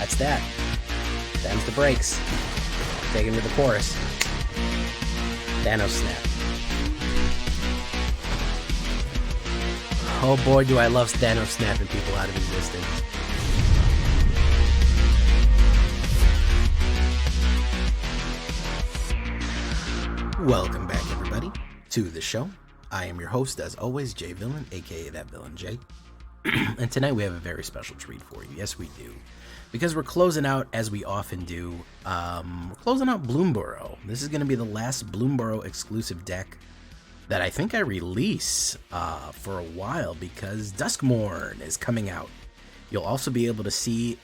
that's that. Them's the breaks. Take him to the chorus. Thanos snap. Oh boy, do I love Thanos snapping people out of existence. Welcome back, everybody, to the show. I am your host, as always, Jay Villain, aka That Villain Jay. And tonight we have a very special treat for you. Yes, we do. Because we're closing out, as we often do, we're closing out BLOOMBURROW. This is going to be the last BLOOMBURROW exclusive deck that I think I release for a while, because Duskmourn is coming out. You'll also be able to see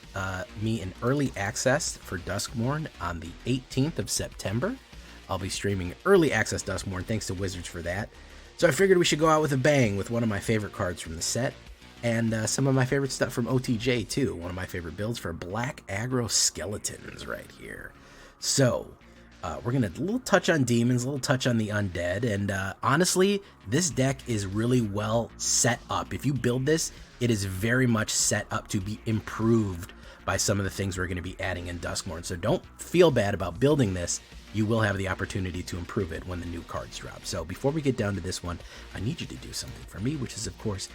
me in early access for Duskmourn on the 18th of September. I'll be streaming early access Duskmourn, thanks to Wizards for that. So I figured we should go out with a bang with one of my favorite cards from the set, and some of my favorite stuff from OTJ too. One of my favorite builds for black aggro skeletons right here. So we're gonna a little touch on demons, a little touch on the undead, and honestly, this deck is really well set up. If you build this, it is very much set up to be improved by some of the things we're going to be adding in Duskmourn. So don't feel bad about building this. You will have the opportunity to improve it when the new cards drop. So before we get down to this one, I need you to do something for me, which is, of course,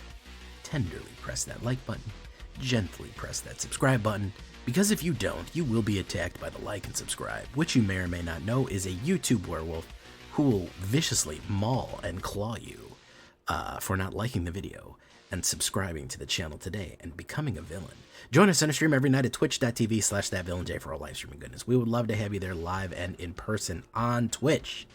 tenderly press that like button, gently press that subscribe button, because if you don't, you will be attacked by the like and subscribe, which you may or may not know is a YouTube werewolf who will viciously maul and claw you for not liking the video and subscribing to the channel today and becoming a villain. Join us on a stream every night at twitch.tv/thatvillainj for all live streaming goodness. We would love to have you there live and in person on Twitch.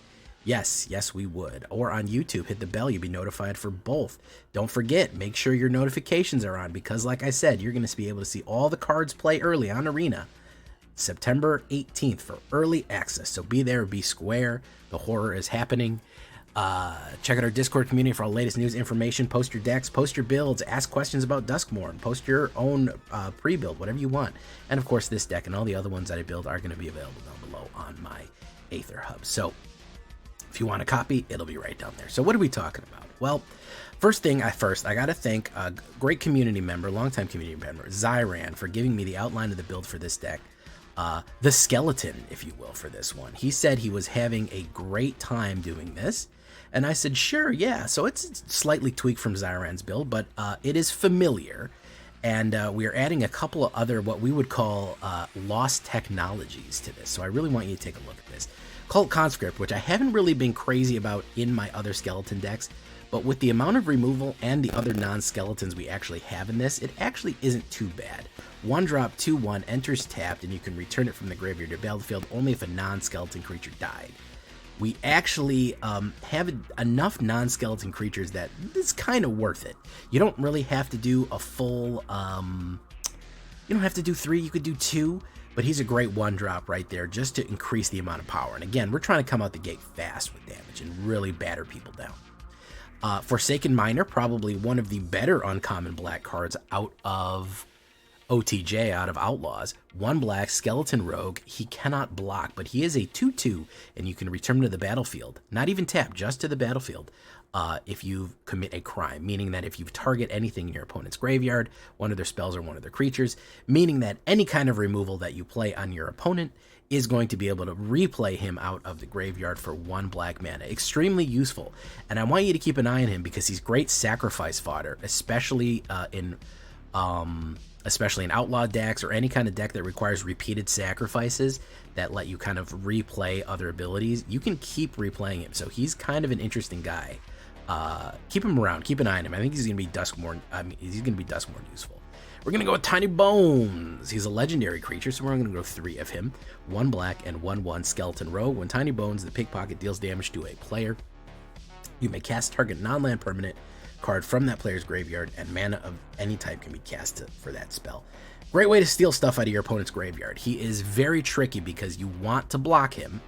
Yes, we would. Or on YouTube, hit the bell. You'll be notified for both. Don't forget, make sure your notifications are on, because like I said, you're going to be able to see all the cards play early on Arena September 18th for early access. So be there, be square. The horror is happening. Check out our Discord community for all the latest news, information. Post your decks, post your builds, ask questions about Duskmourn, post your own pre-build, whatever you want. And of course, this deck and all the other ones that I build are going to be available down below on my AetherHub. So if you want a copy, it'll be right down there. So what are we talking about? Well, first, I got to thank a great community member, longtime community member, Zyran, for giving me the outline of the build for this deck. The skeleton, if you will, for this one. He said he was having a great time doing this, and I said, sure, yeah. So it's slightly tweaked from Zyran's build, but it is familiar, and we are adding a couple of other, what we would call lost technologies to this. So I really want you to take a look at this. Cult Conscript, which I haven't really been crazy about in my other skeleton decks, but with the amount of removal and the other non-skeletons we actually have in this, it actually isn't too bad. 1-drop, 2/1, enters tapped, and you can return it from the graveyard to battlefield only if a non-skeleton creature died. We actually have enough non-skeleton creatures that it's kind of worth it. You don't really have to do a full, you don't have to do 3, you could do 2, but he's a great 1-drop right there just to increase the amount of power. And again, we're trying to come out the gate fast with damage and really batter people down. Forsaken Miner, probably one of the better uncommon black cards out of OTJ, out of Outlaws. 1 black, skeleton rogue. He cannot block, but he is a 2/2, and you can return him to the battlefield. Not even tap, just to the battlefield if you commit a crime, meaning that if you target anything in your opponent's graveyard, one of their spells or one of their creatures, meaning that any kind of removal that you play on your opponent is going to be able to replay him out of the graveyard for 1 black mana. Extremely useful, and I want you to keep an eye on him because he's great sacrifice fodder, especially in outlaw decks or any kind of deck that requires repeated sacrifices that let you kind of replay other abilities. You can keep replaying him, so he's kind of an interesting guy. Keep him around, keep an eye on him. I think he's gonna be Duskmourn. He's gonna be Duskmourn useful. We're gonna go with Tiny Bones. He's a legendary creature, so we're gonna go 3 of him. 1 black and 1/1 skeleton rogue. When Tiny Bones, the pickpocket, deals damage to a player, you may cast target non-land permanent card from that player's graveyard, and mana of any type can be cast for that spell. Great way to steal stuff out of your opponent's graveyard. He is very tricky because you want to block him.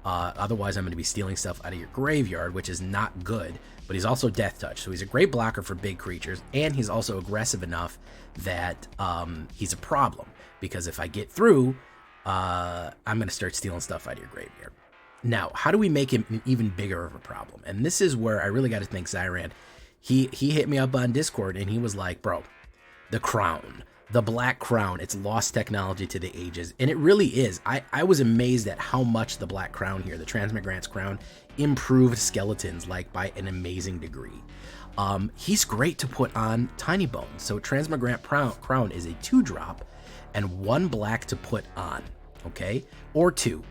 Otherwise, I'm going to be stealing stuff out of your graveyard, which is not good. But he's also Death Touch, so he's a great blocker for big creatures, and he's also aggressive enough that he's a problem. Because if I get through, I'm going to start stealing stuff out of your graveyard. Now, how do we make him even bigger of a problem? And this is where I really got to thank Zyran. He hit me up on Discord, and he was like, bro, the crown, The Black Crown, it's lost technology to the ages, and it really is. I was amazed at how much the Black Crown here, the Transmigrant's Crown, improved skeletons like by an amazing degree. He's great to put on Tiny Bones. So Transmigrant Crown is a 2-drop and 1 black to put on, okay? Or 2.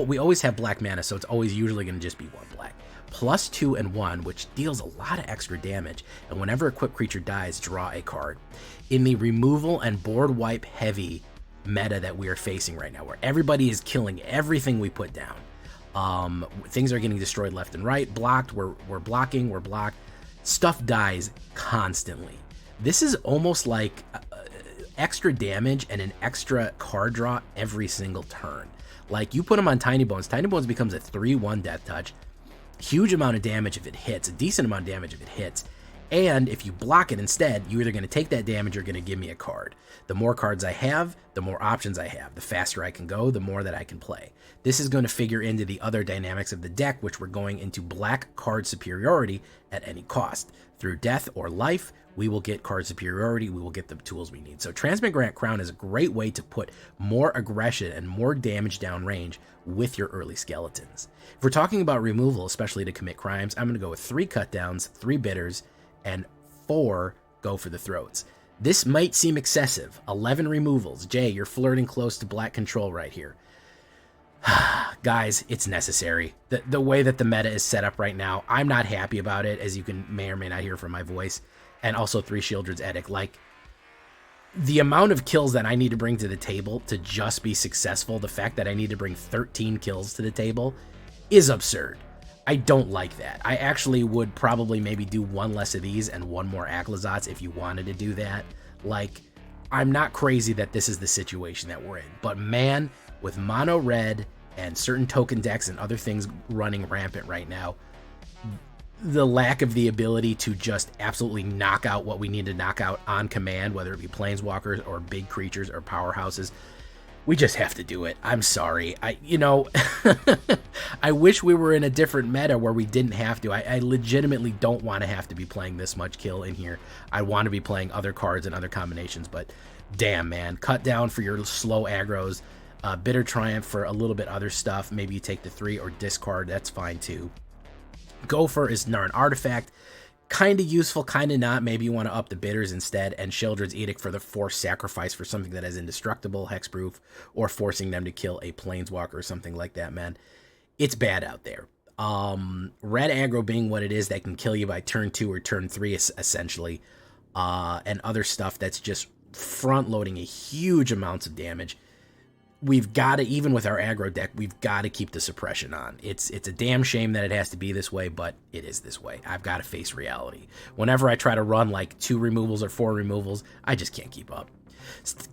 We always have black mana, so it's always usually going to just be 1 black. +2 and 1, which deals a lot of extra damage, and whenever a equipped creature dies, draw a card. In the removal and board wipe heavy meta that we are facing right now, where everybody is killing everything we put down, things are getting destroyed left and right, blocked, we're blocking, we're blocked, stuff dies constantly. This is almost like extra damage and an extra card draw every single turn. Like, you put them on Tiny Bones becomes a 3/1 death touch, huge amount of damage if it hits, a decent amount of damage if it hits, and if you block it instead, you're either going to take that damage or going to give me a card. The more cards I have, the more options I have. The faster I can go, the more that I can play. This is going to figure into the other dynamics of the deck, which we're going into black card superiority at any cost. Through death or life, we will get card superiority, we will get the tools we need. So Transmigrant Crown is a great way to put more aggression and more damage downrange with your early skeletons. If we're talking about removal, especially to commit crimes, I'm going to go with 3 cutdowns, 3 bitters, and 4 go for the throats. This might seem excessive. 11 removals. Jay, you're flirting close to black control right here. Guys, it's necessary. The way that the meta is set up right now, I'm not happy about it, as you may or may not hear from my voice. And also 3 Sheoldred's Edict. Like, the amount of kills that I need to bring to the table to just be successful, the fact that I need to bring 13 kills to the table, is absurd. I don't like that. I actually would probably maybe do 1 less of these and 1 more Acklazotz if you wanted to do that. Like, I'm not crazy that this is the situation that we're in. But man, with mono red and certain token decks and other things running rampant right now, the lack of the ability to just absolutely knock out what we need to knock out on command, whether it be planeswalkers or big creatures or powerhouses, we just have to do it. I'm sorry. I wish we were in a different meta where we didn't have to. I legitimately don't want to have to be playing this much kill in here. I want to be playing other cards and other combinations, but damn, man. Cut down for your slow aggros. Bitter Triumph for a little bit other stuff. Maybe you take the 3 or discard. That's fine too. Gopher is not an artifact. Kind of useful, kind of not. Maybe you want to up the bitters instead. And Sheoldred's Edict for the forced sacrifice for something that is indestructible, hexproof, or forcing them to kill a planeswalker or something like that, man. It's bad out there. Red aggro being what it is, that can kill you by turn 2 or turn 3, essentially. And other stuff that's just front-loading a huge amounts of damage. We've got to, even with our aggro deck, we've got to keep the suppression on. It's a damn shame that it has to be this way, but it is this way. I've got to face reality. Whenever I try to run like 2 removals or 4 removals, I just can't keep up.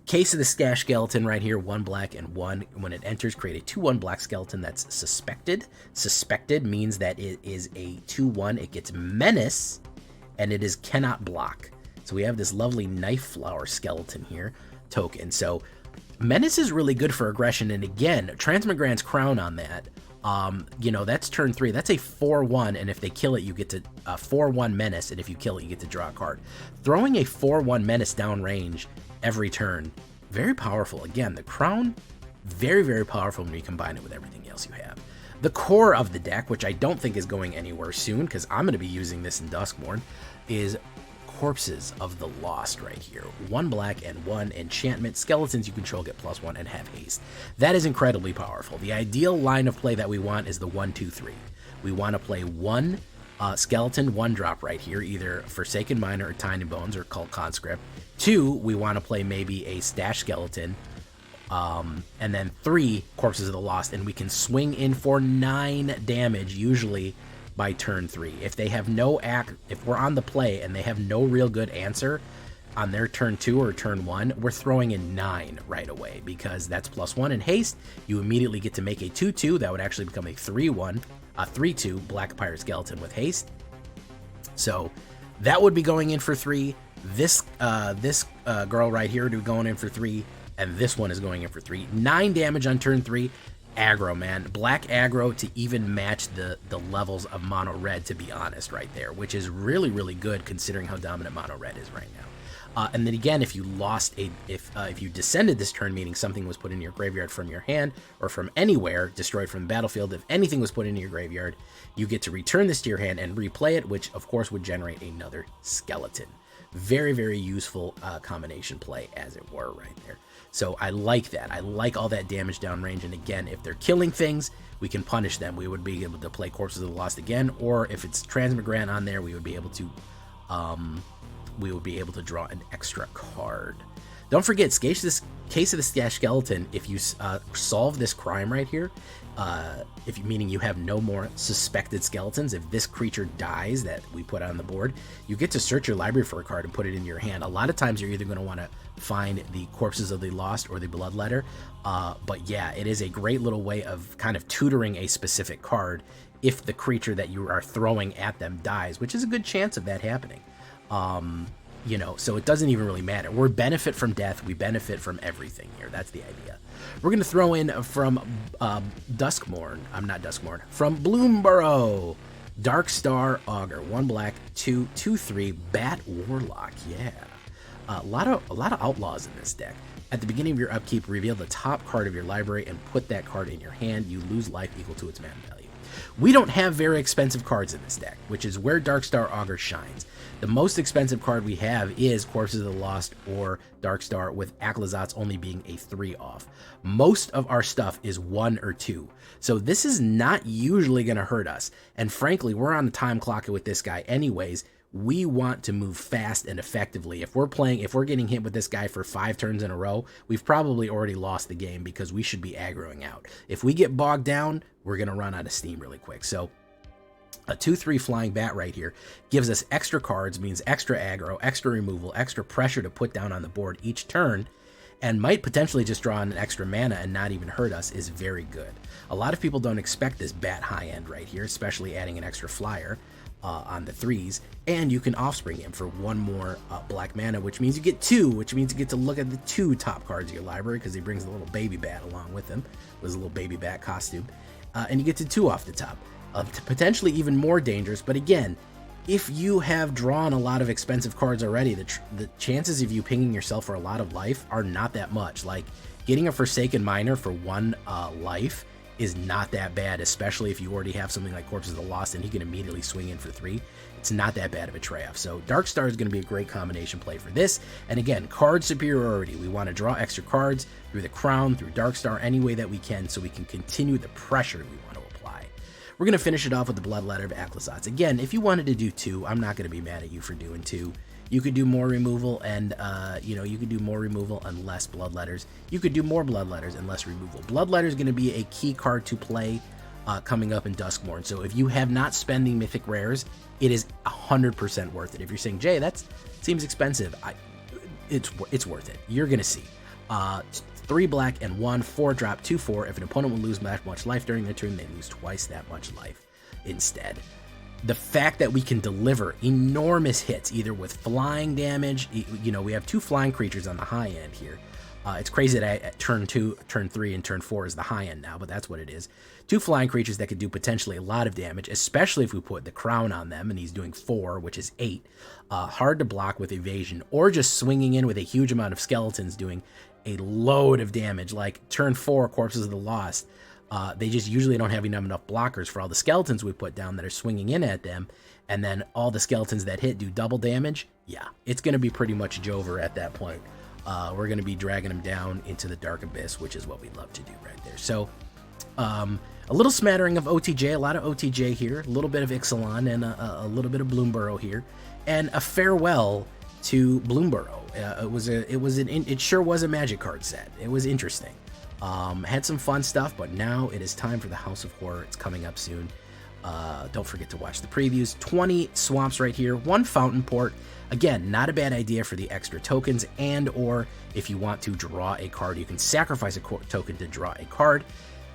Case of the Stash Skeleton right here, 1 black and 1. When it enters, create a 2/1 black skeleton that's suspected. Suspected means that it is a 2/1. It gets menace, and it is cannot block. So we have this lovely Knife Flower skeleton here, token. So menace is really good for aggression, and again, Transmigrant's Crown on that, that's turn 3. That's a 4/1, and if they kill it, you get to 4/1 menace, and if you kill it, you get to draw a card. Throwing a 4/1 menace downrange every turn, very powerful. Again, the Crown, very, very powerful when you combine it with everything else you have. The core of the deck, which I don't think is going anywhere soon, because I'm going to be using this in Duskmourn, is Corpses of the Lost right here. 1 black and 1 enchantment. Skeletons you control get +1 and have haste. That is incredibly powerful. The ideal line of play that we want is the 1-2-3. We want to play 1 skeleton 1-drop right here, either Forsaken Miner or Tiny Bones or Cult Conscript. 2, we want to play maybe a Stash Skeleton. And then 3 Corpses of the Lost, and we can swing in for 9 damage usually by turn 3. If they have if we're on the play and they have no real good answer on their turn 2 or turn 1, we're throwing in 9 right away, because that's +1 in haste. You immediately get to make a 2/2 that would actually become a 3/1, a 3/2 Black Pirate Skeleton with haste. So that would be going in for 3. This girl right here would be going in for 3, and this one is going in for 3. 9 damage on turn 3. aggro, man. Black aggro to even match the levels of mono red, to be honest, right there, which is really, really good considering how dominant mono red is right now. And then again, if you lost if you descended this turn, meaning something was put in your graveyard from your hand or from anywhere, destroyed from the battlefield, if anything was put into your graveyard, you get to return this to your hand and replay it, which of course would generate another skeleton. Very, very useful combination play, as it were, right there. So I like that. I like all that damage downrange. And again, if they're killing things, we can punish them. We would be able to play Corpses of the Lost again, or if it's Transmigrant on there, we would be able to draw an extra card. Don't forget, case of the Stash Skeleton, if you solve this crime right here, meaning you have no more suspected skeletons, if this creature dies that we put on the board, you get to search your library for a card and put it in your hand. A lot of times you're either going to want to find the Corpses of the Lost or the Bloodletter, but yeah, it is a great little way of kind of tutoring a specific card if the creature that you are throwing at them dies, which is a good chance of that happening. You know, so it doesn't even really matter. We benefit from death. We benefit from everything here. That's the idea. We're going to throw in from from BLOOMBURROW, Darkstar Augur, 1 black, 2/3 Bat Warlock. Yeah, a lot of outlaws in this deck. At the beginning of your upkeep, reveal the top card of your library and put that card in your hand. You lose life equal to its mana value. We don't have very expensive cards in this deck, which is where Darkstar Augur shines. The most expensive card we have is Corpses of the Lost or Darkstar, with Aclazotz only being a 3 off. Most of our stuff is 1 or 2. So this is not usually going to hurt us. And frankly, we're on the time clock with this guy anyways. We want to move fast and effectively. If we're getting hit with this guy for 5 turns in a row, we've probably already lost the game because we should be aggroing out. If we get bogged down, we're going to run out of steam really quick. So a 2/3 flying bat right here gives us extra cards, means extra aggro, extra removal, extra pressure to put down on the board each turn, and might potentially just draw an extra mana and not even hurt us. Is very good. A lot of people don't expect this bat high end right here, especially adding an extra flyer on the 3s, and you can offspring him for 1 more black mana, which means you get 2, which means you get to look at the 2 top cards of your library because he brings a little baby bat along with him, with his little baby bat costume, and you get to 2 off the top. Potentially even more dangerous, but again, if you have drawn a lot of expensive cards already, the chances of you pinging yourself for a lot of life are not that much. Like, getting a Forsaken Miner for 1 life is not that bad, especially if you already have something like Corpses of the Lost and he can immediately swing in for 3. It's not that bad of a trade-off. So Darkstar is going to be a great combination play for this. And again, card superiority. We want to draw extra cards through the Crown, through Darkstar, any way that we can, so we can continue the pressure we want to apply. We're going to finish it off with the Bloodletter of Aclazotz. Again, if you wanted to do 2, I'm not going to be mad at you for doing 2. You could do more removal and, you could do more removal and less Bloodletters. You could do more Bloodletters and less removal. Bloodletter is going to be a key card to play coming up in Duskmourn. So if you have not spending Mythic Rares, it is 100% worth it. If you're saying, Jay, that seems expensive, it's worth it. You're going to see. 3 black and 1 4-drop 2/4. If an opponent will lose that much life during their turn, they lose twice that much life instead. The fact that we can deliver enormous hits, either with flying damage, we have 2 flying creatures on the high end here. It's crazy that at turn 2, turn 3, and turn 4 is the high end now, but that's what it is. 2 flying creatures that could do potentially a lot of damage, especially if we put the Crown on them, and he's doing 4, which is 8. Hard to block with evasion, or just swinging in with a huge amount of skeletons doing a load of damage. Like turn 4, Corpses of the Lost. They just usually don't have enough blockers for all the skeletons we put down that are swinging in at them, and then all the skeletons that hit do double damage. Yeah, it's going to be pretty much Jover at that point. We're going to be dragging them down into the Dark Abyss, which is what we love to do right there. So, a little smattering of OTJ, a lot of OTJ here, a little bit of Ixalan, and a little bit of BLOOMBURROW here, and a farewell to BLOOMBURROW. It sure was a Magic card set. It was interesting. Had some fun stuff, but now it is time for the House of Horror. It's coming up soon. Don't forget to watch the previews. 20 swamps right here, 1 fountain port. Again, not a bad idea for the extra tokens, and or if you want to draw a card, you can sacrifice a token to draw a card.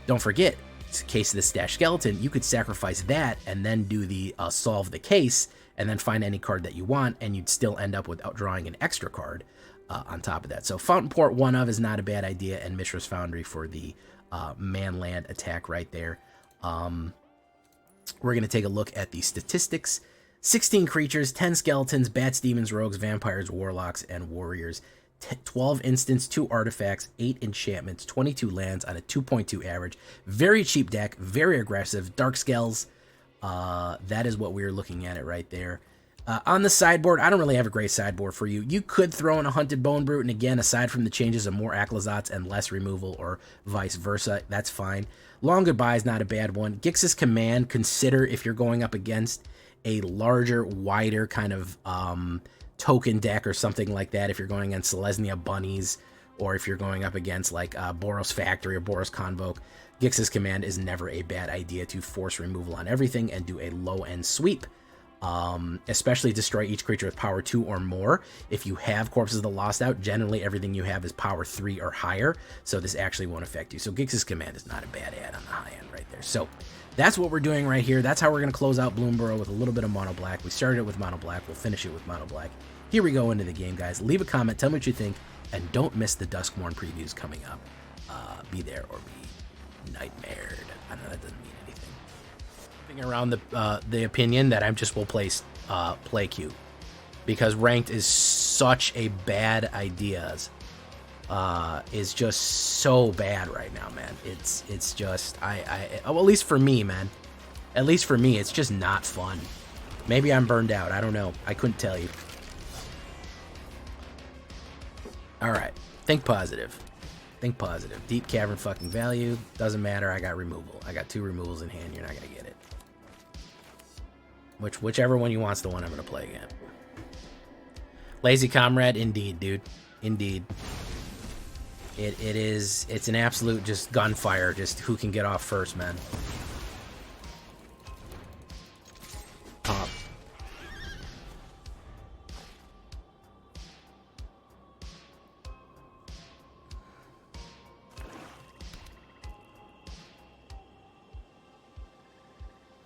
Don't forget, in case of the Stash Skeleton, you could sacrifice that and then do the solve the case, and then find any card that you want, and you'd still end up without drawing an extra card on top of that. So Fountain Port 1 of is not a bad idea, and Mishra's Foundry for the man-land attack right there. We're going to take a look at the statistics. 16 creatures, 10 skeletons, bats, demons, rogues, vampires, warlocks, and warriors. 12 instants, 2 artifacts, 8 enchantments, 22 lands on a 2.2 average. Very cheap deck, very aggressive. Dark Scales, that is what we're looking at it right there. On the sideboard, I don't really have a great sideboard for you. You could throw in a Hunted Bone Brute, and again, aside from the changes of more Aclazotz and less removal, or vice versa, that's fine. Long Goodbye is not a bad one. Gix's Command, consider if you're going up against a larger, wider kind of token deck or something like that, if you're going against Selesnya Bunnies, or if you're going up against like Boros Factory or Boros Convoke, Gix's Command is never a bad idea to force removal on everything and do a low-end sweep. Especially destroy each creature with power 2 or more. If you have Corpses of the Lost out, generally everything you have is power 3 or higher, so this actually won't affect you. So Gix's Command is not a bad add on the high end right there. So that's what we're doing right here. That's how we're going to close out Bloomburrow, with a little bit of mono black. We started it with mono black. We'll finish it with mono black. Here we go into the game, guys. Leave a comment. Tell me what you think. And don't miss the Duskmourn previews coming up. Be there or be nightmared. I know that doesn't mean anything. Around the opinion that I just will play queue, because ranked is such a bad idea. Is just so bad right now, man. It's just well, at least for me, man. At least for me, it's just not fun. Maybe I'm burned out. I don't know. I couldn't tell you. All right. Think positive. Think positive. Deep Cavern fucking value. Doesn't matter. I got removal. I got 2 removals in hand. You're not going to get it. Whichever one you want's the one I'm going to play again. Lazy Comrade. Indeed, dude. Indeed. It's an absolute just gunfire. Just who can get off first, man.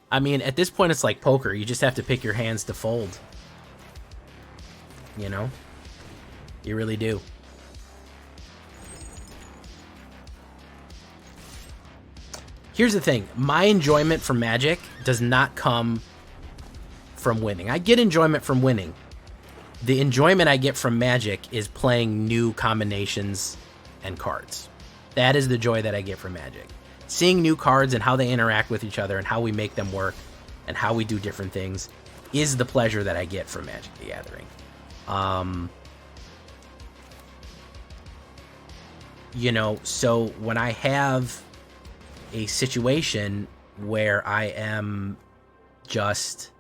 I mean, at this point, it's like poker. You just have to pick your hands to fold. You know? You really do. Here's the thing. My enjoyment from Magic does not come from winning. I get enjoyment from winning. The enjoyment I get from Magic is playing new combinations and cards. That is the joy that I get from Magic. Seeing new cards and how they interact with each other and how we make them work and how we do different things is the pleasure that I get from Magic the Gathering. You know, so when I have a situation where I am just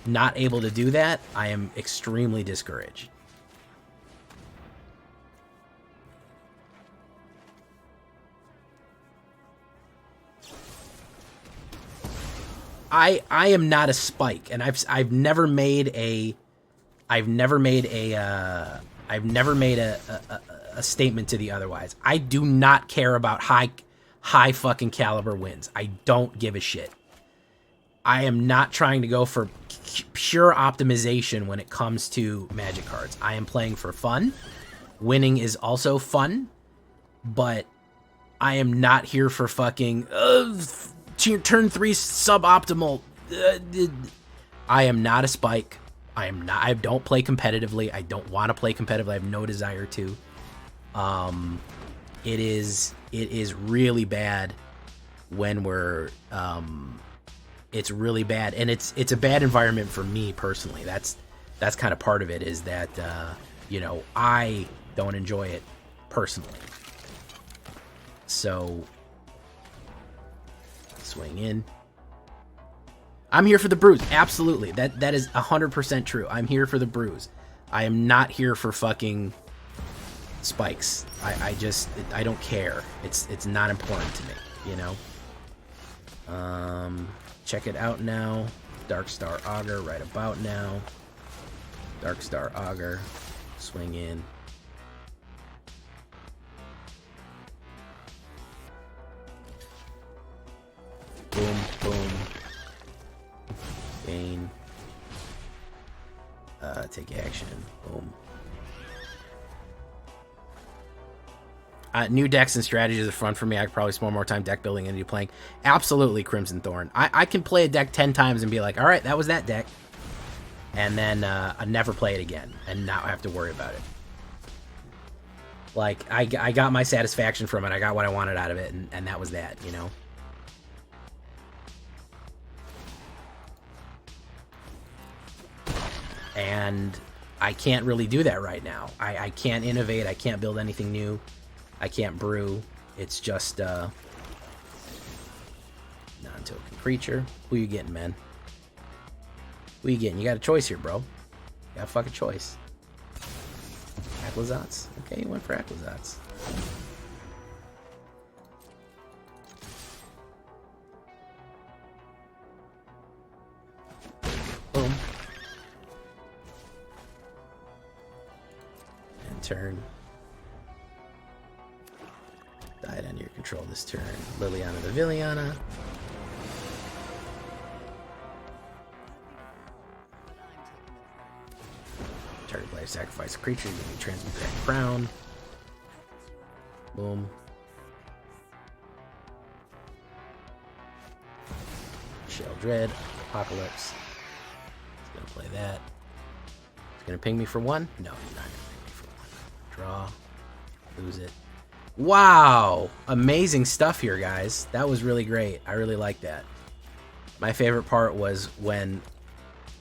not able to do that, I am extremely discouraged. I am not a spike, and I've never made a statement to the otherwise. I do not care about high fucking caliber wins. I don't give a shit. I am not trying to go for pure optimization when it comes to Magic cards. I am playing for fun. Winning is also fun, but I am not here for fucking turn 3 suboptimal. I am not a spike. I don't play competitively. I don't want to play competitively. I have no desire to. It is really bad when we're it's really bad, and it's a bad environment for me personally. That's kind of part of it, is that you know, I don't enjoy it personally. So swing in. I'm here for the bruise. Absolutely. That is 100% true. I'm here for the bruise. I am not here for fucking spikes. I don't care. It's not important to me, you know? Check it out now. Darkstar Augur right about now. Darkstar Augur. Swing in. Boom, boom. Gain. Take action. Boom. New decks and strategies are fun for me. I could probably spend more time deck building and do playing. Absolutely, Crimson Thorn. I can play a deck 10 times and be like, all right, that was that deck. And then I'd never play it again and not have to worry about it. Like, I got my satisfaction from it. I got what I wanted out of it, and that was that, you know? And I can't really do that right now. I can't innovate. I can't build anything new. I can't brew. It's just non-token creature. Who you getting, man? Who you getting? You got a choice here, bro. You got a fucking choice. Acklazotz? Okay, you went for Acklazotz. Boom. And turn. Died under your control this turn. Liliana the Villainy. Target player sacrifice a creature, you can transmute that crown. Boom. Shell Dread, Apocalypse. It's gonna play that. It's gonna ping me for 1? No, he's not gonna ping me for 1. Draw. Lose it. Wow! Amazing stuff here, guys. That was really great. I really like that. My favorite part was when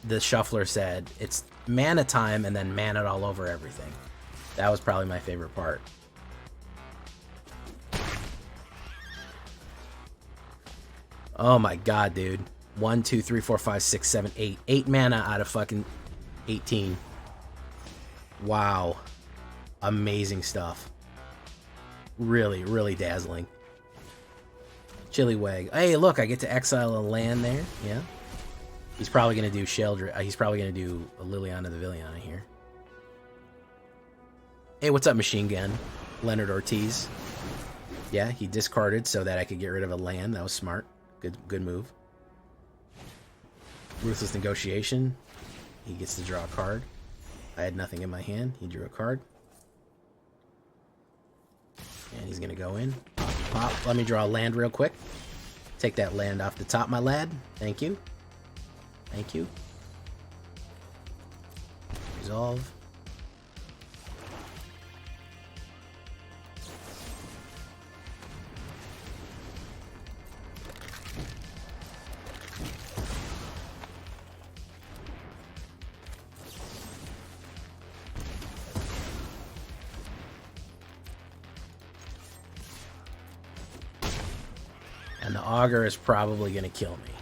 the shuffler said, it's mana time, and then mana all over everything. That was probably my favorite part. Oh my god, dude. 1, 2, 3, 4, 5, 6, 7, 8. 8 mana out of fucking 18. Wow. Amazing stuff. Really, really dazzling. Chillywag. Hey, look, I get to exile a land there. Yeah. He's probably going to do Sheldra. He's probably going to do a Liliana the Villainy here. Hey, what's up, Machine Gun? Leonard Ortiz. Yeah, he discarded so that I could get rid of a land. That was smart. Good move. Ruthless Negotiation. He gets to draw a card. I had nothing in my hand. He drew a card. And he's going to go in. Pop. Let me draw a land real quick. Take that land off the top, my lad. Thank you. Thank you. Resolve. And the Augur is probably going to kill me.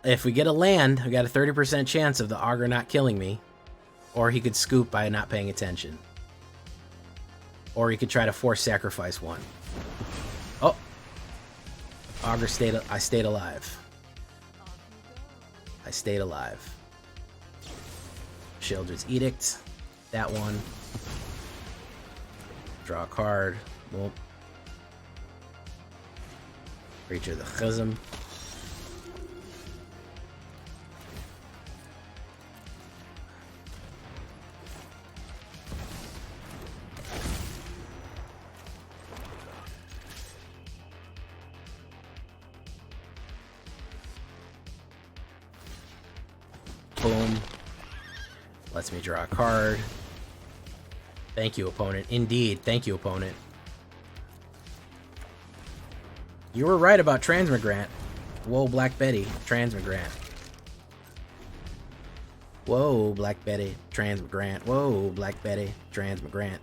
If we get a land, we got a 30% chance of the Augur not killing me. Or he could scoop by not paying attention. Or he could try to force sacrifice one. Oh! Augur stayed... I stayed alive. I stayed alive. Sheldred's Edict. That one. Draw a card. Well, Creature of the Chasm. Boom. Lets me draw a card. Thank you, opponent. Indeed. Thank you, opponent. You were right about Transmigrant. Whoa, Black Betty. Transmigrant. Whoa, Black Betty. Transmigrant. Whoa, Black Betty. Transmigrant.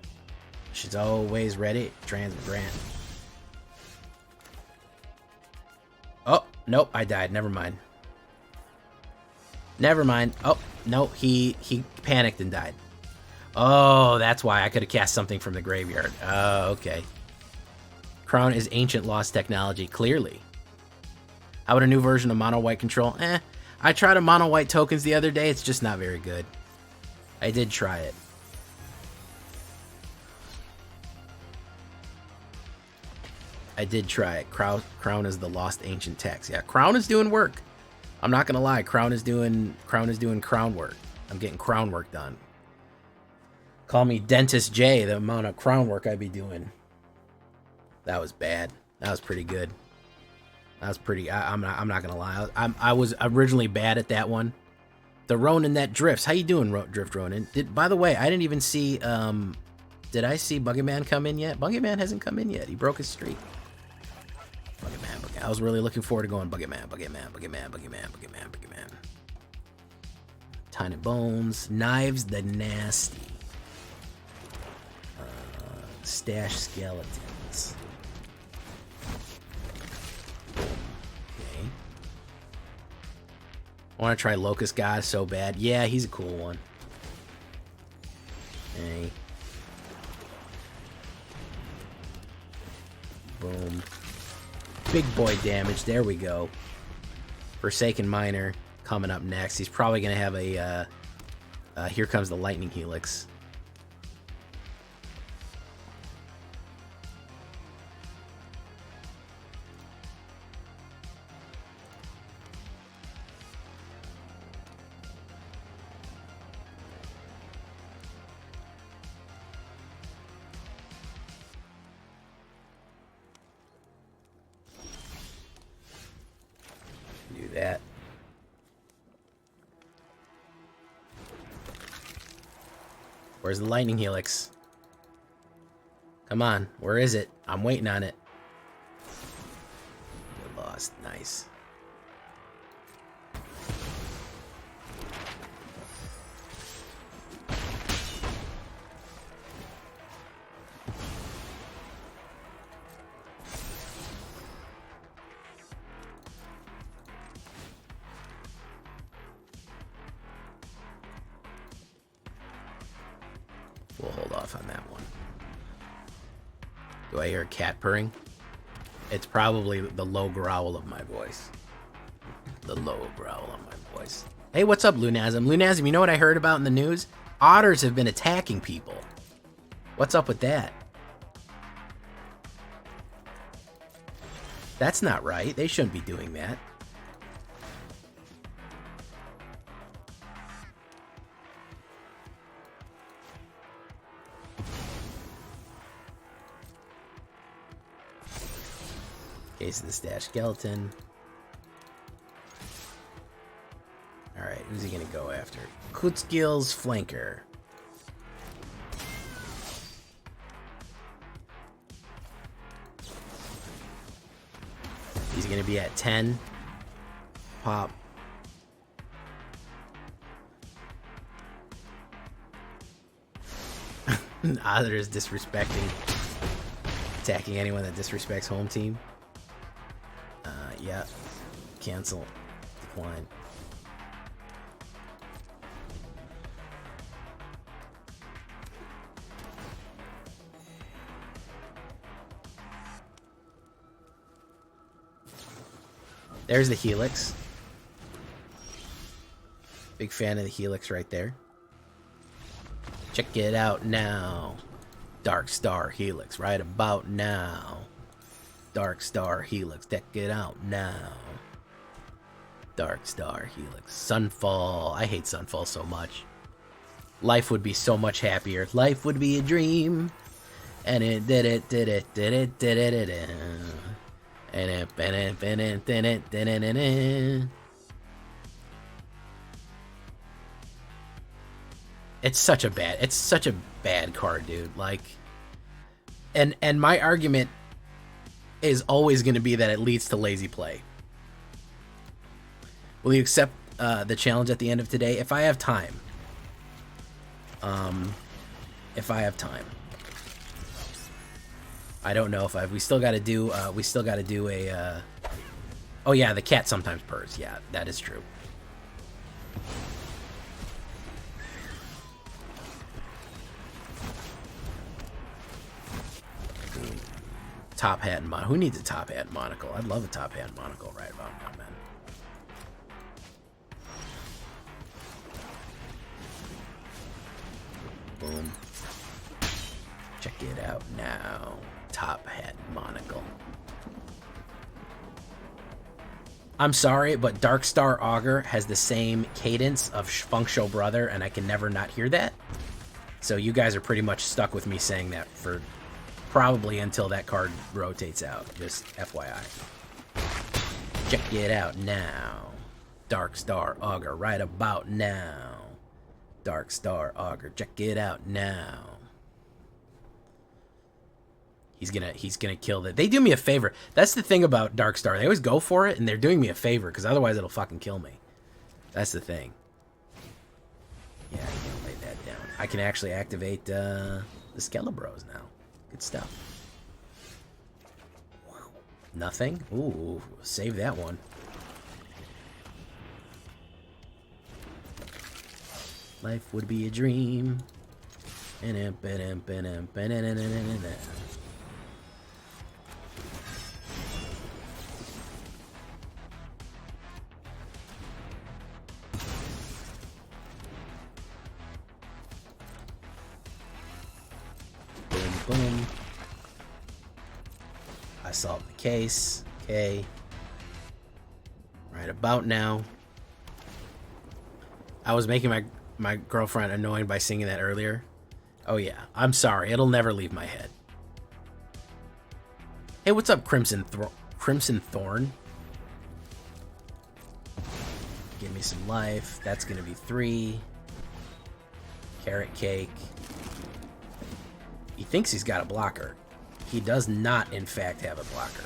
She's always ready. Transmigrant. Oh, nope. I died. Never mind. Never mind. Oh, no. He panicked and died. Oh, that's why I could have cast something from the graveyard. Oh, okay. Crown is ancient lost technology, clearly. How about a new version of mono white control? I tried a mono white tokens the other day. It's just not very good. I did try it. I did try it. Crown is the lost ancient text. Yeah, Crown is doing work. I'm not gonna lie. Crown is doing crown work. I'm getting crown work done. Call me Dentist J, the amount of crown work I'd be doing. That was bad. That was pretty good. That was pretty... I'm not gonna lie. I was originally bad at that one. The Ronin that drifts. How you doing, Drift Ronin? By the way, I didn't even see... did I see Buggerman come in yet? Buggerman hasn't come in yet. He broke his streak. Buggerman. I was really looking forward to going Buggerman. Tiny Bones. Knives the Nasty. Stash Skeletons. Okay. I want to try Locust God so bad. Yeah, he's a cool one. Okay. Boom. Big boy damage. There we go. Forsaken Miner coming up next. He's probably going to have a... here comes the Lightning Helix. Do that. Where's the Lightning Helix? Come on, where is it? I'm waiting on it. You lost. Nice. We'll hold off on that one. Do I hear a cat purring? It's probably the low growl of my voice. The low growl of my voice. Hey, what's up, Lunasm? Lunasm, you know what I heard about in the news? Otters have been attacking people. What's up with that? That's not right. They shouldn't be doing that. Case of the Stash Skeleton. Alright, who's he gonna go after? Kutzgil's Flanker. He's gonna be at 10. Pop. Otter is disrespecting. Attacking anyone that disrespects home team. Yeah. Cancel. Decline. There's the Helix. Big fan of the Helix right there. Check it out now. Dark Star Helix right about now. Dark Star Helix, check it out now. Dark Star Helix. Sunfall. I hate Sunfall so much. Life would be so much happier. Life would be a dream. And it did it, did it, did it, did it, did it. And it, did it, did it, did it, did it, did it. It's such a bad card, dude. Like, and my argument is always going to be that it leads to lazy play. Will you accept the challenge at the end of today? If I have time. If I have time. I don't know if we still got to do a oh yeah, the cat sometimes purrs. Yeah, that is true. Top hat and monocle. Who needs a top hat and monocle? I'd love a top hat and monocle right about now, man. Boom. Check it out now. Top hat and monocle. I'm sorry, but Dark Star Augur has the same cadence of Funk Show Brother, and I can never not hear that. So you guys are pretty much stuck with me saying that for probably until that card rotates out. Just FYI. Check it out now. Dark Star Augur right about now. Dark Star Augur, check it out now. He's gonna kill that. They do me a favor. That's the thing about Dark Star. They always go for it, and they're doing me a favor, because otherwise it'll fucking kill me. That's the thing. Yeah, I'm gonna lay that down. I can actually activate the Skelebros now. Good stuff. Nothing? Ooh, save that one. Life would be a dream. Boom, boom. I solved the case. Okay. Right about now. I was making my girlfriend annoying by singing that earlier. Oh yeah, I'm sorry. It'll never leave my head. Hey, what's up, Crimson Thorn? Give me some life. That's gonna be 3. Carrot cake. He thinks he's got a blocker. He does not, in fact, have a blocker.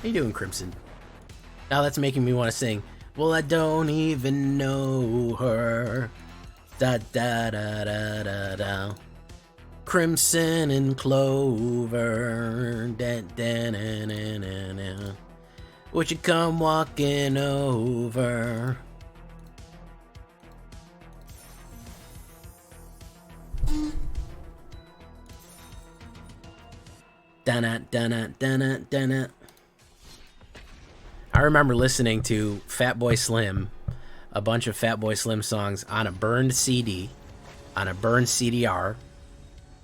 How you doing, Crimson? Now that's making me want to sing. Well, I don't even know her. Da da da da da da. Crimson and Clover. Da da da da da da. Would you come walking over? Da-na, da-na, da-na, da-na. I remember listening to Fatboy Slim, a bunch of Fatboy Slim songs on a burned CD, on a burned CDR,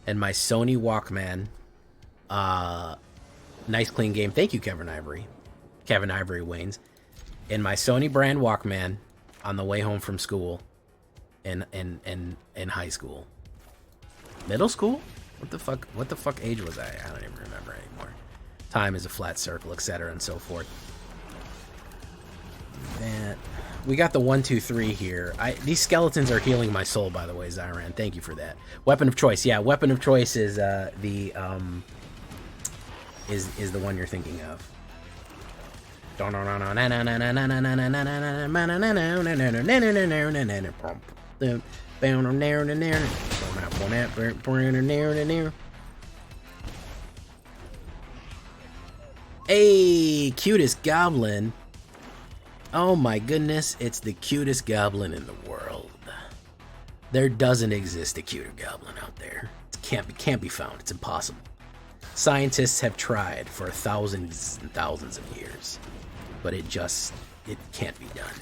and my Sony Walkman. Nice clean game. Thank you, Kevin Ivory. Kevin Ivory Waynes. In my Sony brand Walkman on the way home from school in high school. Middle school? What the fuck age was I? I don't even remember anymore. Time is a flat circle, etc. and so forth. That we got the 1, 2, 3 here. These skeletons are healing my soul, by the way, Zyran. Thank you for that. Weapon of choice, yeah. Weapon of choice is the one you're thinking of. Hey, cutest goblin. Oh my goodness, it's the cutest goblin in the world. There doesn't exist a cuter goblin out there. It can't be found. It's impossible. Scientists have tried for thousands and thousands of years, but it can't be done.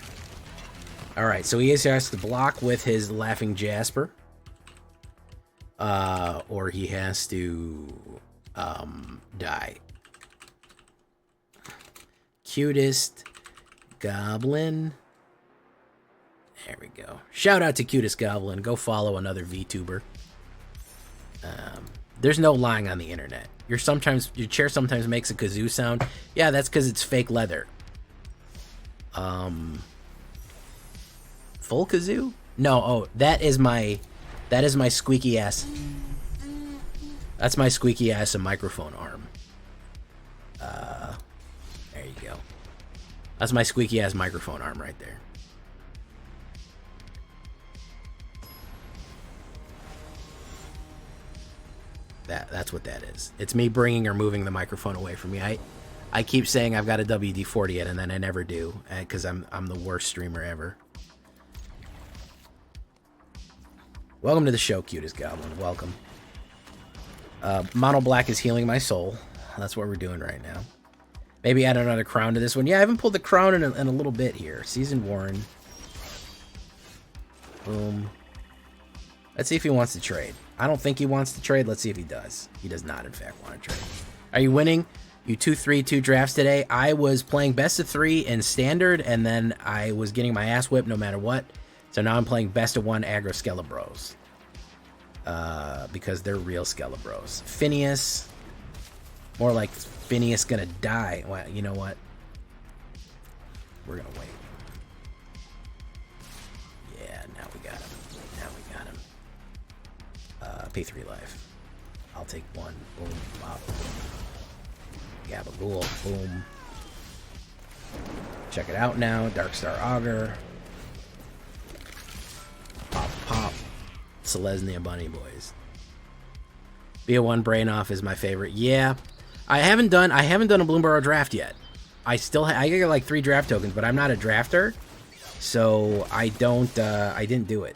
All right, so he has to block with his Laughing Jasper, or he has to die. Cutest goblin. There we go. Shout out to cutest goblin. Go follow another VTuber. There's no lying on the internet. Your chair sometimes makes a kazoo sound. Yeah, that's because it's fake leather. Full kazoo? No. Oh, that is my squeaky ass. That's my squeaky ass and microphone arm. There you go. That's my squeaky ass microphone arm right there. That's what that is. It's me bringing or moving the microphone away from me. I keep saying I've got a WD-40 and then I never do, because I'm the worst streamer ever. Welcome to the show, cutest goblin. Welcome. Mono Black is healing my soul. That's what we're doing right now. Maybe add another crown to this one. Yeah, I haven't pulled the crown in a little bit here. Seasoned Warren. Boom. Let's see if he wants to trade. I don't think he wants to trade. Let's see if he does. He does not, in fact, want to trade. Are you winning? You 2-3-2 drafts today. I was playing best of 3 in standard, and then I was getting my ass whipped no matter what. So now I'm playing best of 1 aggro Skelebros. Because they're real Skelebros. Phineas. More like Phineas gonna die. Well, you know what? We're gonna wait. Yeah, now we got him. Now we got him. Pay 3 life. I'll take 1. Boom. Pop. Gabagool. Boom. Check it out now. Darkstar Augur. Pop, pop. Selesnya and Bunny Boys. BO1 Brain Off is my favorite. Yeah. I haven't done a BLOOMBURROW draft yet. I get like 3 draft tokens, but I'm not a drafter. So I didn't do it.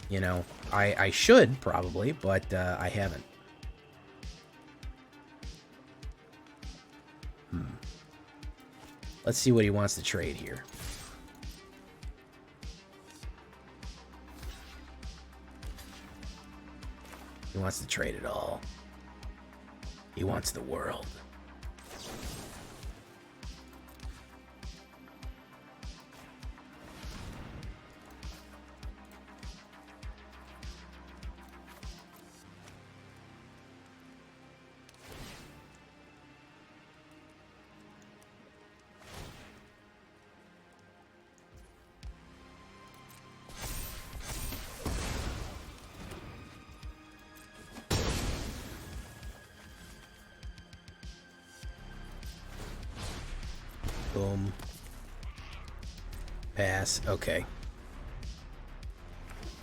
You know, I should probably, but I haven't. Let's see what he wants to trade here. He wants to trade it all. He wants the world. Boom. Pass. Okay.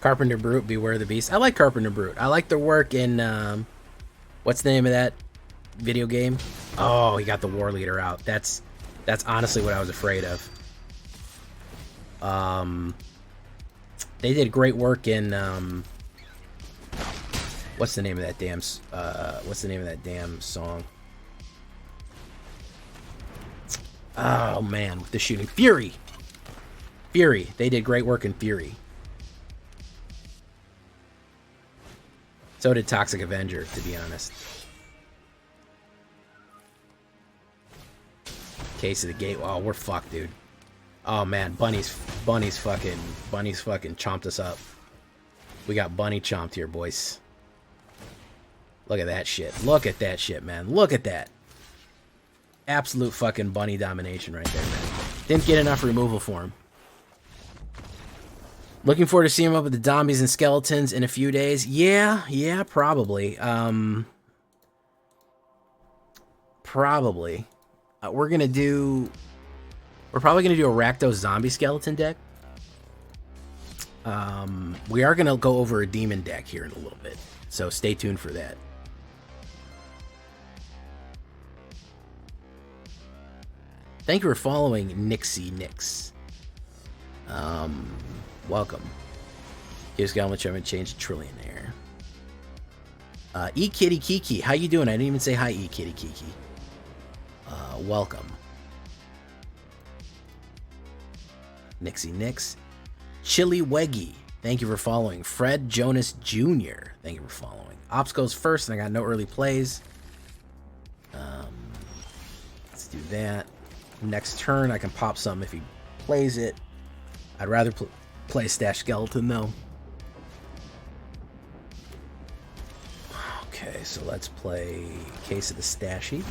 Carpenter Brute, Beware the Beast. I like Carpenter Brute. I like their work in, what's the name of that video game? Oh, he got the War Leader out. That's honestly what I was afraid of. They did great work in, what's the name of that damn song? Oh, man, with the shooting. Fury! Fury. They did great work in Fury. So did Toxic Avenger, to be honest. Case of the Gate. Oh, we're fucked, dude. Oh, man, Bunny's fucking chomped us up. We got Bunny chomped here, boys. Look at that shit. Look at that shit, man. Look at that. Absolute fucking Bunny domination right there, man. Didn't get enough removal for him. Looking forward to seeing him up with the zombies and skeletons in a few days. Yeah, probably. Probably. We're probably gonna do a Rakdos zombie skeleton deck. We are gonna go over a demon deck here in a little bit, so stay tuned for that. Thank you for following Nixie Nix. Welcome. Here's Galman Chairman Change Trillionaire. E Kitty Kiki, how you doing? I didn't even say hi, E Kitty Kiki. Welcome. Nixie Nix. Chili Weggy, thank you for following. Fred Jonas Jr., thank you for following. Ops goes first, and I got no early plays. Let's do that. Next turn, I can pop something if he plays it. I'd rather play Stash Skeleton, though. Okay, so let's play Case of the Stashy.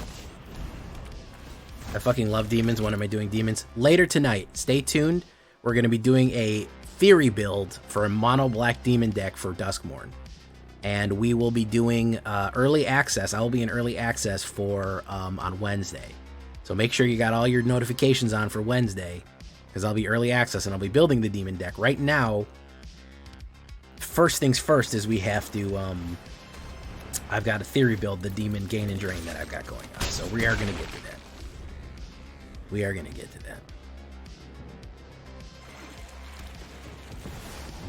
I fucking love demons. When am I doing demons? Later tonight. Stay tuned. We're going to be doing a theory build for a mono black demon deck for Duskmourn. And we will be doing early access. I will be in early access for on Wednesday. So make sure you got all your notifications on for Wednesday, because I'll be early access and I'll be building the demon deck. Right now, first things first is we have to, I've got a theory build, the demon gain and drain that I've got going on. So we are going to get to that. We are going to get to that.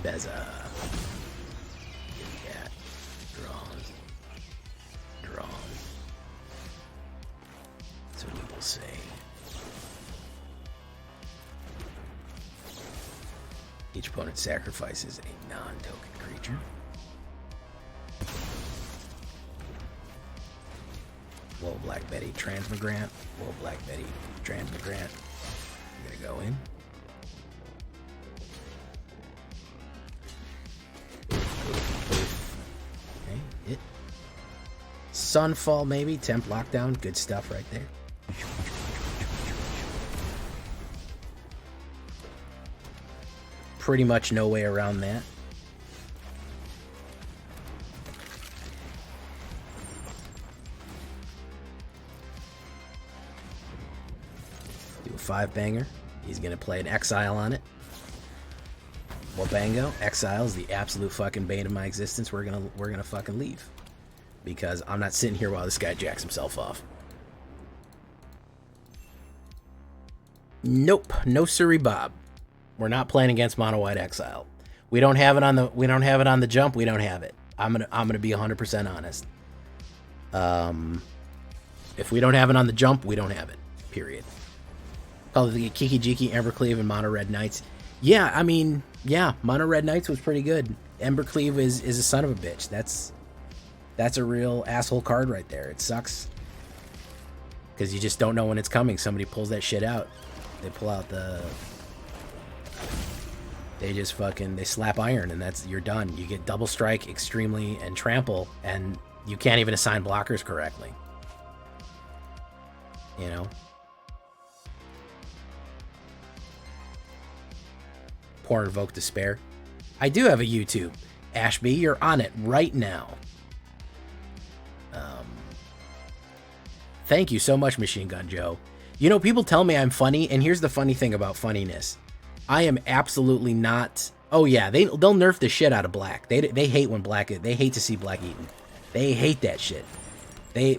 Beza. Cat. Draws. Draws. That's what we will say. Each opponent sacrifices a non-token creature. Little Black Betty Transmigrant. Little Black Betty Transmigrant. I'm gonna go in. Okay, hit. Sunfall maybe. Temp Lockdown. Good stuff right there. Pretty much no way around that. Do a 5-banger. He's gonna play an Exile on it. Wabango. Exile is the absolute fucking bane of my existence. We're gonna fucking leave. Because I'm not sitting here while this guy jacks himself off. Nope. No siree Bob. We're not playing against Mono White Exile. We don't have it on the jump. We don't have it. I'm gonna be 100% honest. If we don't have it on the jump, we don't have it. Period. Call it the Kiki Jiki, Embercleave, and Mono Red Knights. Yeah, I mean, yeah, Mono Red Knights was pretty good. Embercleave is a son of a bitch. That's a real asshole card right there. It sucks. Because you just don't know when it's coming. Somebody pulls that shit out. They pull out the... They just fucking... They slap iron, and you're done. You get double strike, extremely, and trample, and you can't even assign blockers correctly. You know? Poor Invoke Despair. I do have a YouTube. Ashby, you're on it right now. Thank you so much, Machine Gun Joe. You know, people tell me I'm funny, and here's the funny thing about funniness. I am absolutely not... Oh, yeah, they'll nerf the shit out of Black. They hate when Black... They hate to see Black eaten. They hate that shit.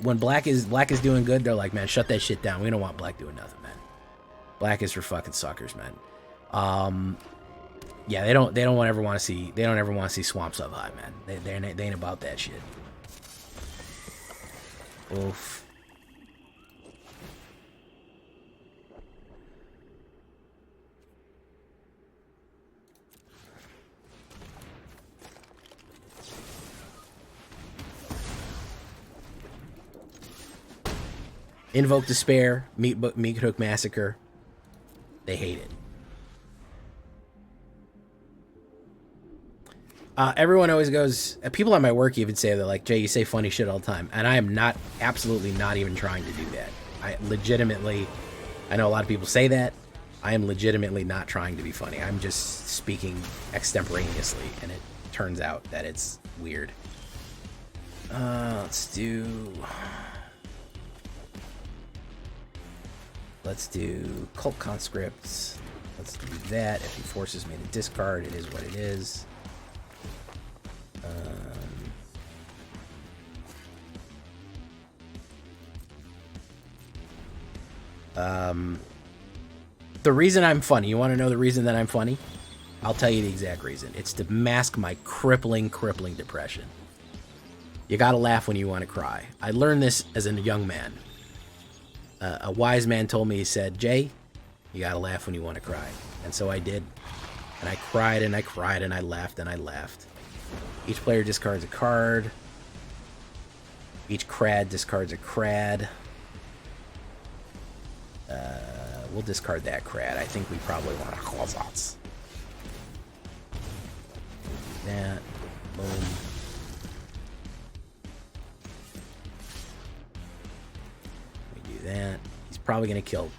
When Black is doing good, they're like, man, shut that shit down. We don't want Black doing nothing, man. Black is for fucking suckers, man. Yeah, they don't ever want to see Swamp Sub High, man. They ain't about that shit. Oof. Invoke Despair, Meat Hook Massacre. They hate it. Everyone always goes... People at my work even say, they're like, Jay, you say funny shit all the time. And I am not, absolutely not even trying to do that. I legitimately... I know a lot of people say that. I am legitimately not trying to be funny. I'm just speaking extemporaneously, and it turns out that it's weird. Let's do Cult Conscripts. Let's do that. If he forces me to discard, it is what it is. The reason I'm funny, you want to know the reason that I'm funny? I'll tell you the exact reason. It's to mask my crippling depression. You gotta laugh when you want to cry. I learned this as a young man. A wise man told me, he said, Jay, you gotta laugh when you want to cry. And so I did. And I cried and I cried and I laughed and I laughed. Each player discards a card. Each crad discards a crad. We'll discard that crad. I think we probably want a Klozats. That. Boom. We do that. He's probably going to kill.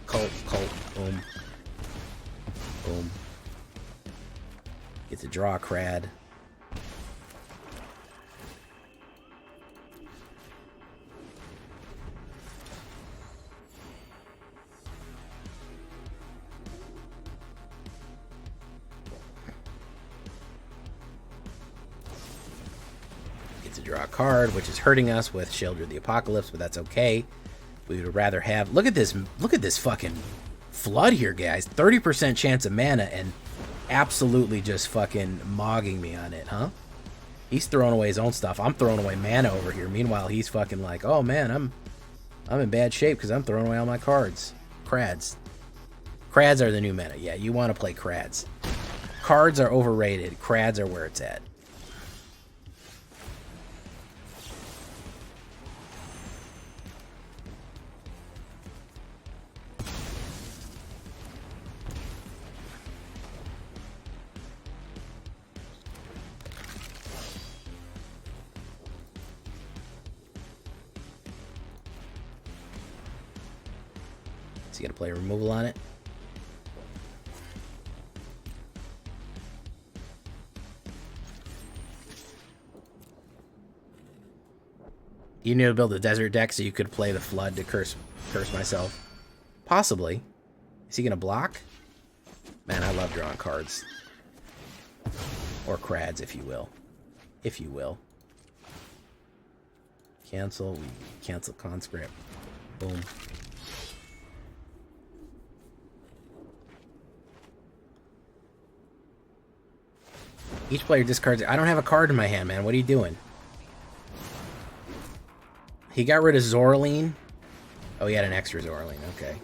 Cult. Boom. Boom. Get to draw a crad. Draw a card, which is hurting us with Shelter of the Apocalypse, but that's okay. We would rather have... Look at this fucking flood here, guys. 30% chance of mana and absolutely just fucking mogging me on it, huh? He's throwing away his own stuff. I'm throwing away mana over here. Meanwhile, he's fucking like, oh man, I'm in bad shape because I'm throwing away all my cards. Crads. Crads are the new meta. Yeah, you want to play Crads. Cards are overrated. Crads are where it's at. Is he going to play removal on it? You need to build a desert deck so you could play the flood to curse myself. Possibly. Is he going to block? Man, I love drawing cards. Or crads, if you will. If you will. Cancel. We cancel conscript. Boom. Each player discards... I don't have a card in my hand, man. What are you doing? He got rid of Zorline. Oh, he had an extra Zorline. Okay.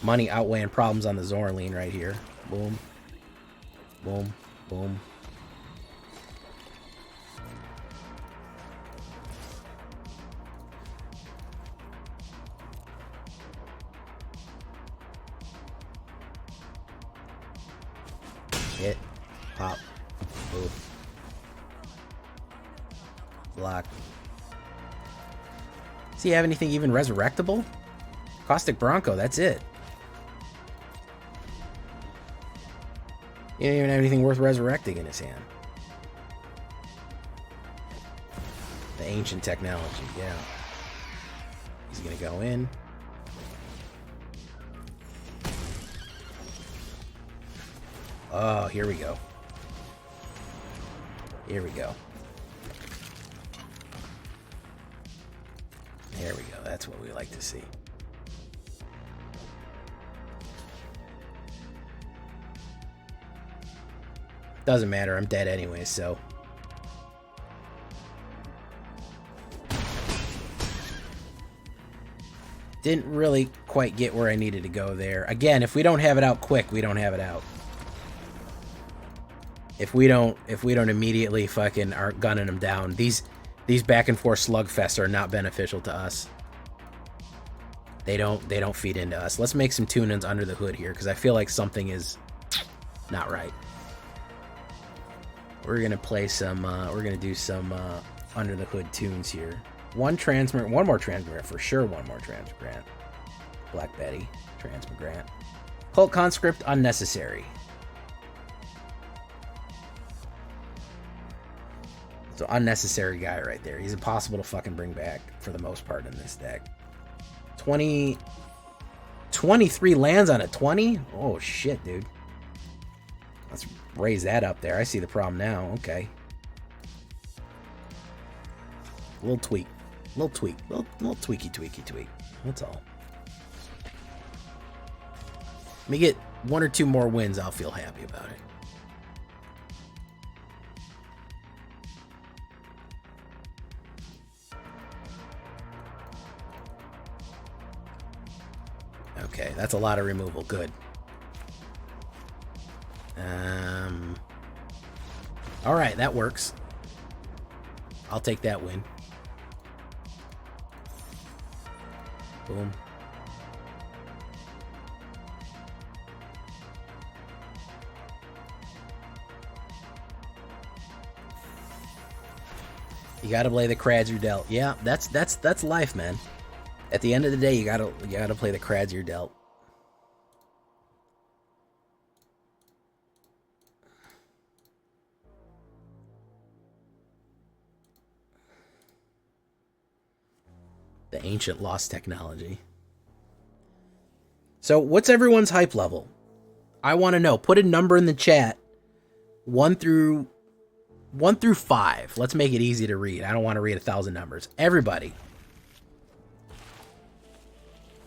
Money outweighing problems on the Zorline right here. Boom. Boom. Boom. Hit. Pop. Move. Block. Does he have anything even resurrectable? Caustic Bronco, that's it. He didn't even have anything worth resurrecting in his hand. The ancient technology, yeah. He's gonna go in. Oh, here we go. Here we go. There we go. That's what we like to see. Doesn't matter. I'm dead anyway, so. Didn't really quite get where I needed to go there. Again, if we don't have it out quick, we don't have it out. If we don't immediately fucking aren't gunning them down, these back and forth slugfests are not beneficial to us. They don't feed into us. Let's make some tune-ins under the hood here, because I feel like something is not right. We're gonna play some. We're gonna do some under the hood tunes here. One more transmigrant for sure. One more transmigrant. Black Betty, transmigrant. Cult conscript unnecessary. So unnecessary guy right there. He's impossible to fucking bring back for the most part in this deck. 23 lands on a 20? Oh shit, dude. Let's raise that up there. I see the problem now. Okay. Little tweak. Little tweak. Little tweak. That's all. Let me get 1 or 2 more wins. I'll feel happy about it. Okay, that's a lot of removal. Good. All right, that works. I'll take that win. Boom. You gotta play the crads you're dealt. Yeah, that's life, man. At the end of the day, you gotta play the crads you're dealt. The ancient lost technology. So, what's everyone's hype level? I want to know. Put a number in the chat. 1 through 5. Let's make it easy to read. I don't want to read 1,000 numbers. Everybody,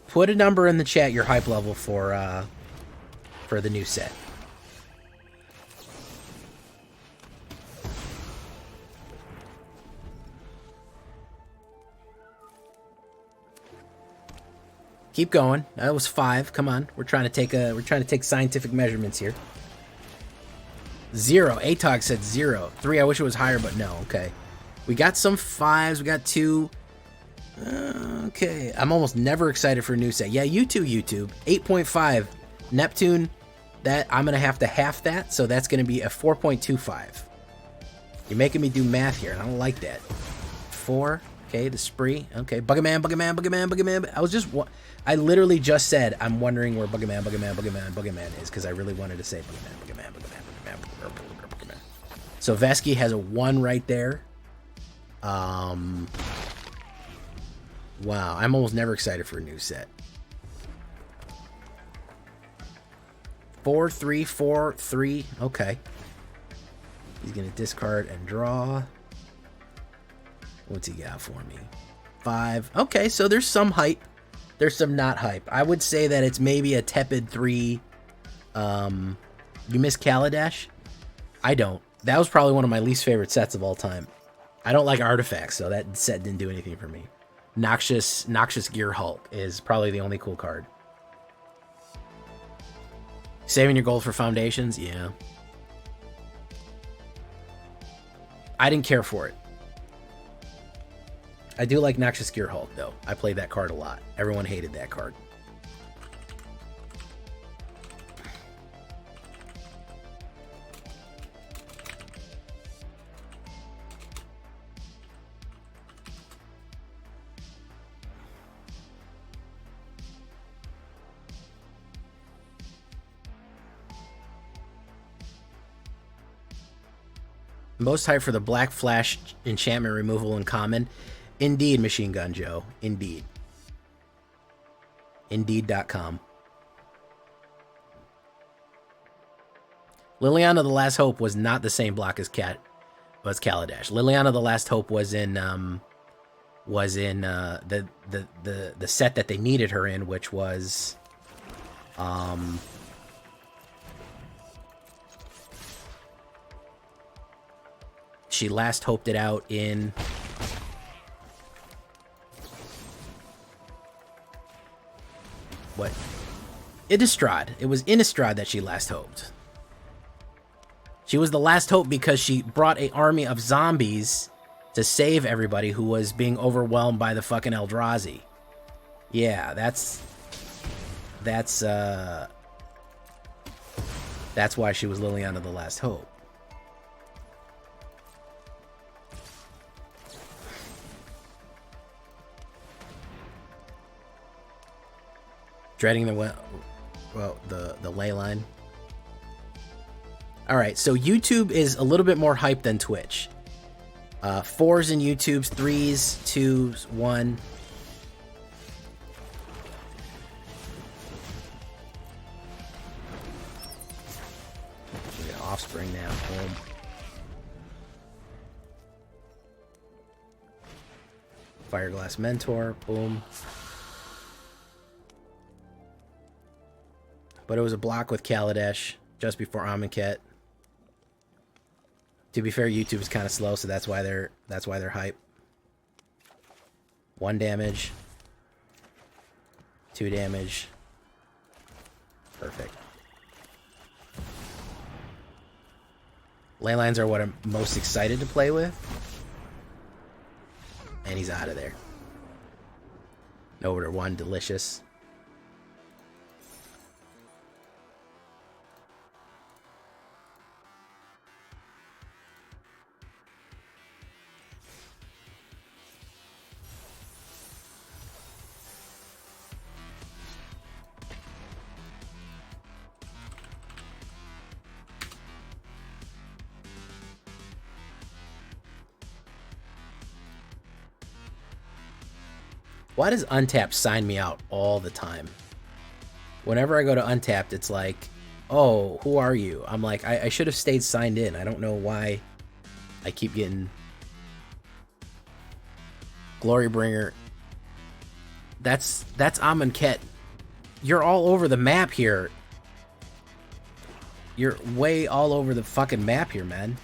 put a number in the chat. Your hype level for the new set. Keep going. That was 5. Come on. We're trying to take scientific measurements here. 0. Atog said 0. 3. I wish it was higher, but no. Okay. We got some 5s. We got 2. Okay. I'm almost never excited for a new set. Yeah, you too, YouTube. 8.5. Neptune. That I'm gonna have to half that, so that's gonna be a 4.25. You're making me do math here, and I don't like that. 4. Okay, the spree. Okay, Buggerman, Buggerman, Buggerman, Buggerman. I literally just said I'm wondering where Buggerman, Buggerman, Buggerman, Buggerman is because I really wanted to say Buggerman, Buggerman, Buggerman, Buggerman, Buggerman, Buggerman. So Vesky has a 1 right there. Wow, I'm almost never excited for a new set. 4, 3, 4, 3. Okay. He's gonna discard and draw. What's he got for me? 5. Okay, so there's some hype. There's some not hype. I would say that it's maybe a tepid 3. You miss Kaladesh? I don't. That was probably one of my least favorite sets of all time. I don't like artifacts, so that set didn't do anything for me. Noxious Gear Hulk is probably the only cool card. Saving your gold for foundations? Yeah. I didn't care for it. I do like Noxious Gear Hulk, though. I played that card a lot. Everyone hated that card. Most hype for the Black Flash enchantment removal in common. Indeed, Machine Gun Joe. Indeed. Indeed.com. Liliana the Last Hope was not the same block as Kaladesh. Liliana the Last Hope was in the set that they needed her in, which was she last hoped it out in what? Innistrad. It was Innistrad that she last hoped. She was the last hope because she brought an army of zombies to save everybody who was being overwhelmed by the fucking Eldrazi. Yeah, that's why she was Liliana the Last Hope. Dreading the ley line. All right, so YouTube is a little bit more hype than Twitch. 4s in YouTube's, 3s, 2s, 1. We got Offspring now. Boom. Fireglass Mentor. Boom. But it was a block with Kaladesh just before Amonkhet. To be fair, YouTube is kind of slow, so that's why they're hype. 1 damage. 2 damage. Perfect. Leylines are what I'm most excited to play with. And he's out of there. No order 1, delicious. Why does Untapped sign me out all the time? Whenever I go to Untapped, it's like, oh, who are you? I'm like, I should have stayed signed in. I don't know why I keep getting Glorybringer. That's Amonkhet. You're all over the map here. You're way all over the fucking map here, man.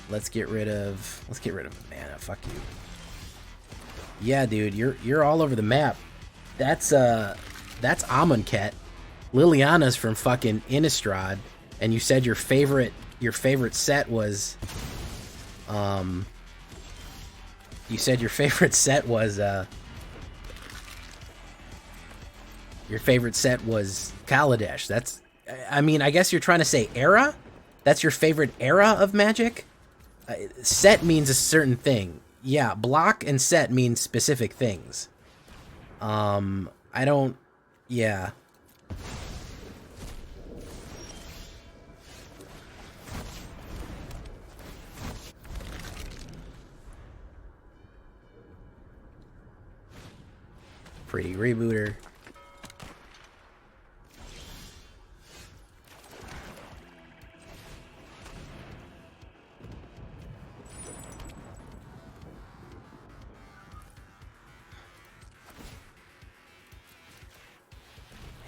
Let's get rid of mana. Fuck you. Yeah, dude, you're all over the map. That's Amonkhet. Liliana's from fucking Innistrad, and you said your favorite set was you said your favorite set was Kaladesh. That's, I mean, I guess you're trying to say era? That's your favorite era of Magic? Set means a certain thing. Yeah, block and set mean specific things. I don't... Yeah. Pretty rebooter.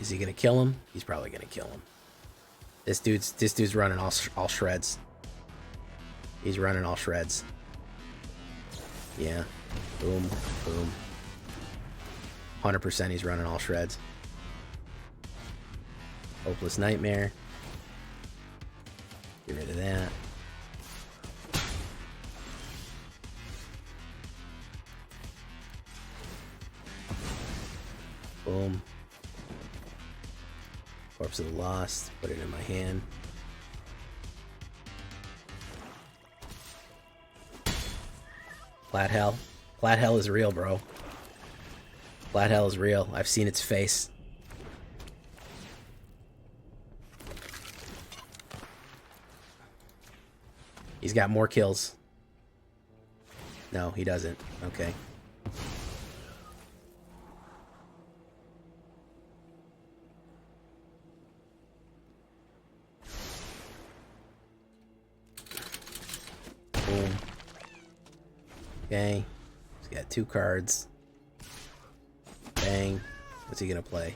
Is he gonna kill him? He's probably gonna kill him. This dude's running all shreds. He's running all shreds. Yeah. Boom. Boom. 100% he's running all shreds. Hopeless Nightmare. Get rid of that. Boom. Corpse of the Lost. Put it in my hand. Plat Hell. Plat Hell is real, bro. Plat Hell is real. I've seen its face. He's got more kills. No, he doesn't. Okay. Boom. Okay. He's got 2 cards. Bang. What's he gonna play?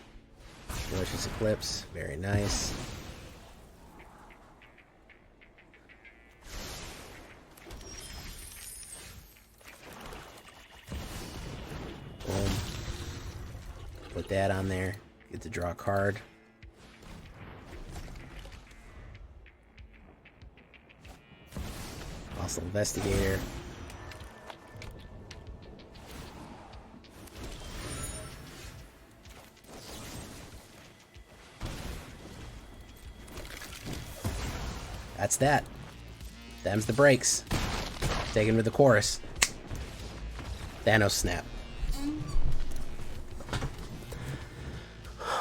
Malicious Eclipse. Very nice. Boom. Put that on there. Get to draw a card. Hostile Investigator. That's that. Them's the breaks. Take him to the chorus. Thanos snap.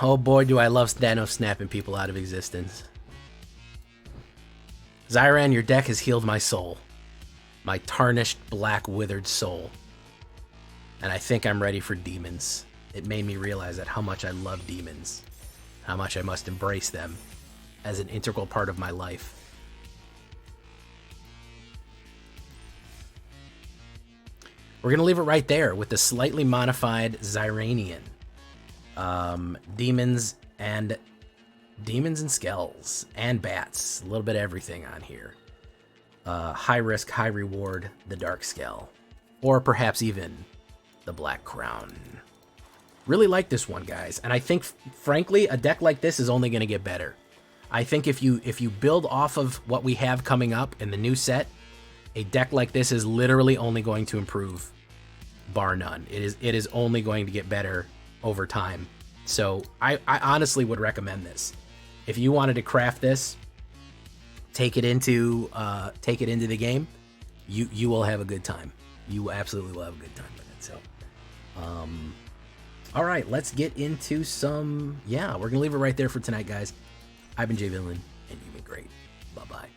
Oh boy, do I love Thanos snapping people out of existence. Zyran, your deck has healed my soul. My tarnished, black, withered soul. And I think I'm ready for demons. It made me realize that how much I love demons. How much I must embrace them as an integral part of my life. We're going to leave it right there with the slightly modified Zyranian. Demons and skells and bats. A little bit of everything on here. High risk, high reward, the Dark Skell. Or perhaps even the Black Crown. Really like this one, guys. And I think, frankly, a deck like this is only going to get better. I think if you build off of what we have coming up in the new set, a deck like this is literally only going to improve, bar none. It is only going to get better over time. So I honestly would recommend this. If you wanted to craft this, take it into the game, you will have a good time. You absolutely will have a good time with it. So, all right, let's get into some. Yeah, we're gonna leave it right there for tonight, guys. I've been Jay Villain, and you've been great. Bye bye.